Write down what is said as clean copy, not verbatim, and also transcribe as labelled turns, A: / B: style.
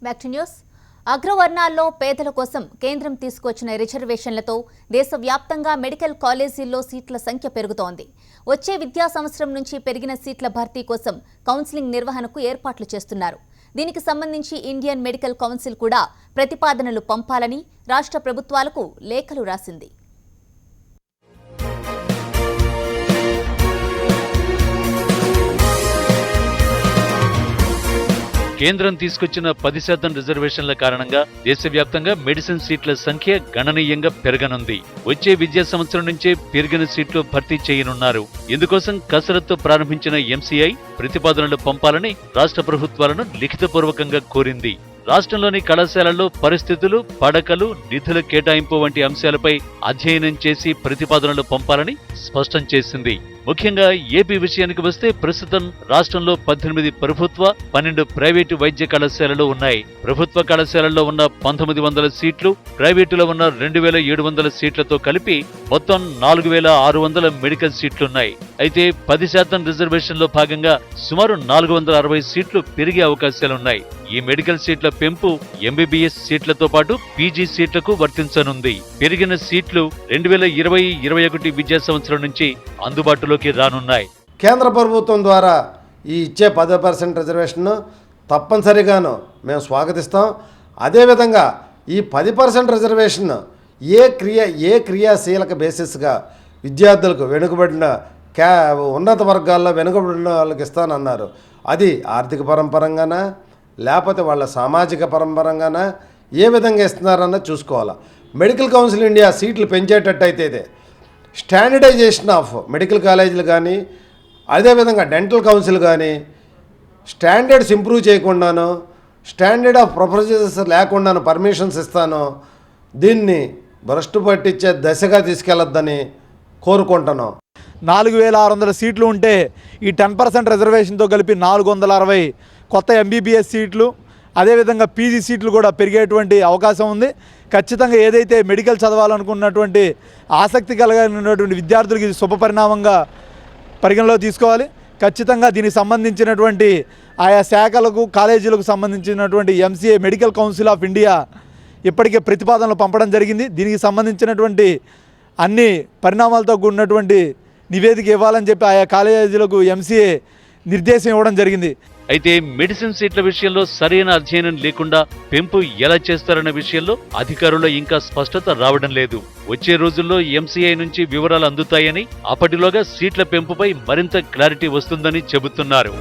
A: Back to news. అగ్రవర్ణాల్లో పేదల కోసం కేంద్రం తీసుకొచ్చిన రిజర్వేషన్లతో దేశవ్యాప్తంగా మెడికల్ కాలేజీల్లో సీట్ల సంఖ్య పెరుగుతోంది. వచ్చే విద్యా సంవత్సరం నుంచి పెరిగిన సీట్ల భర్తీ కోసం కౌన్సిలింగ్ నిర్వహణకు ఏర్పాట్లు చేస్తున్నారు. దీనికి సంబంధించి ఇండియన్ మెడికల్ కౌన్సిల్ కూడా ప్రతిపాదనలు పంపాలని రాష్ట్ర ప్రభుత్వాలకు లేఖలు రాసింది.
B: కేంద్రం తీసుకొచ్చిన 10% రిజర్వేషన్ల కారణంగా దేశవ్యాప్తంగా మెడిసిన్ సీట్ల సంఖ్య గణనీయంగా పెరగనుంది. వచ్చే విద్యా సంవత్సరం నుంచే పెరిగిన సీట్లు భర్తీ చేయనున్నారు. ఇందుకోసం కసరత్తు ప్రారంభించిన ఎంసీఐ ప్రతిపాదనలు పంపాలని రాష్ట్ర ప్రభుత్వాలను లిఖితపూర్వకంగా కోరింది. రాష్ట్రంలోని కళాశాలల్లో పరిస్థితులు, పడకలు, నిధుల కేటాయింపు వంటి అంశాలపై అధ్యయనం చేసి ప్రతిపాదనలు పంపాలని స్పష్టం చేసింది. ముఖ్యంగా ఏపీ విషయానికి వస్తే ప్రస్తుతం రాష్ట్రంలో 18 ప్రభుత్వ, 12 ప్రైవేటు వైద్య కళాశాలలు ఉన్నాయి. ప్రభుత్వ కళాశాలల్లో ఉన్న 1900 సీట్లు, ప్రైవేటులో ఉన్న 2700 సీట్లతో కలిపి మొత్తం 4600 మెడికల్ సీట్లున్నాయి. అయితే 10% రిజర్వేషన్లో భాగంగా సుమారు 460 సీట్లు పెరిగే అవకాశాలున్నాయి. ఈ మెడికల్ సీట్ల పెంపు ఎంబీబీఎస్ సీట్లతో పాటు పీజీ సీట్లకు వర్తించనుంది. పెరిగిన సీట్లు 2020-21 విద్యా సంవత్సరం నుంచి అందుబాటులోకి రానున్నాయి.
C: కేంద్ర ప్రభుత్వం ద్వారా ఈ ఇచ్చే 10% రిజర్వేషన్ తప్పనిసరిగాను మేము స్వాగతిస్తాం. అదేవిధంగా ఈ 10% రిజర్వేషన్ ఏ క్రియాశీలక బేసిస్గా విద్యార్థులకు వెనుకబడిన ఉన్నత వర్గాల్లో వెనుకబడిన వాళ్ళకి ఇస్తానన్నారు. అది ఆర్థిక పరంపరంగానా లేకపోతే వాళ్ళ సామాజిక పరంపరంగానా ఏ విధంగా ఇస్తున్నారన్న చూసుకోవాలా. మెడికల్ కౌన్సిల్ ఇండియా సీట్లు పెంచేటట్టయితే స్టాండర్డైజేషన్ ఆఫ్ మెడికల్ కాలేజీలు కానీ అదేవిధంగా డెంటల్ కౌన్సిల్ కానీ స్టాండర్డ్స్ ఇంప్రూవ్ చేయకుండాను, స్టాండర్డ్ ఆఫ్ ప్రొఫెసర్స్ లేకుండాను పర్మిషన్స్ ఇస్తాను. దీన్ని భ్రష్టు పట్టించే దశగా తీసుకెళ్లొద్దని కోరుకుంటున్నాం.
D: 4600 సీట్లు ఉంటే ఈ 10% రిజర్వేషన్తో కలిపి 460 కొత్త ఎంబీబీఎస్ సీట్లు, అదేవిధంగా పీజీ సీట్లు కూడా పెరిగేటువంటి అవకాశం ఉంది. ఖచ్చితంగా ఏదైతే మెడికల్ చదవాలనుకున్నటువంటి ఆసక్తి కలిగినటువంటి విద్యార్థులకి ఇది శుభపరిణామంగా పరిగణలో తీసుకోవాలి. ఖచ్చితంగా దీనికి సంబంధించినటువంటి ఆయా శాఖలకు, కాలేజీలకు సంబంధించినటువంటి MCA medical council of India ఇప్పటికే ప్రతిపాదనలు పంపడం జరిగింది. దీనికి సంబంధించినటువంటి అన్ని పరిణామాలతో కూడినటువంటి నివేదిక ఇవ్వాలని చెప్పి ఆయా కాలేజీలకు ఎంసీఏ నిర్దేశం ఇవ్వడం జరిగింది.
B: అయితే మెడిసిన్ సీట్ల విషయంలో సరైన అధ్యయనం లేకుండా పెంపు ఎలా చేస్తారన్న విషయంలో అధికారులు ఇంకా స్పష్టత రావడం లేదు. వచ్చే రోజుల్లో ఎంసీఐ నుంచి వివరాలు అందుతాయని, అప్పటిలోగా సీట్ల పెంపుపై మరింత క్లారిటీ వస్తుందని చెబుతున్నారు.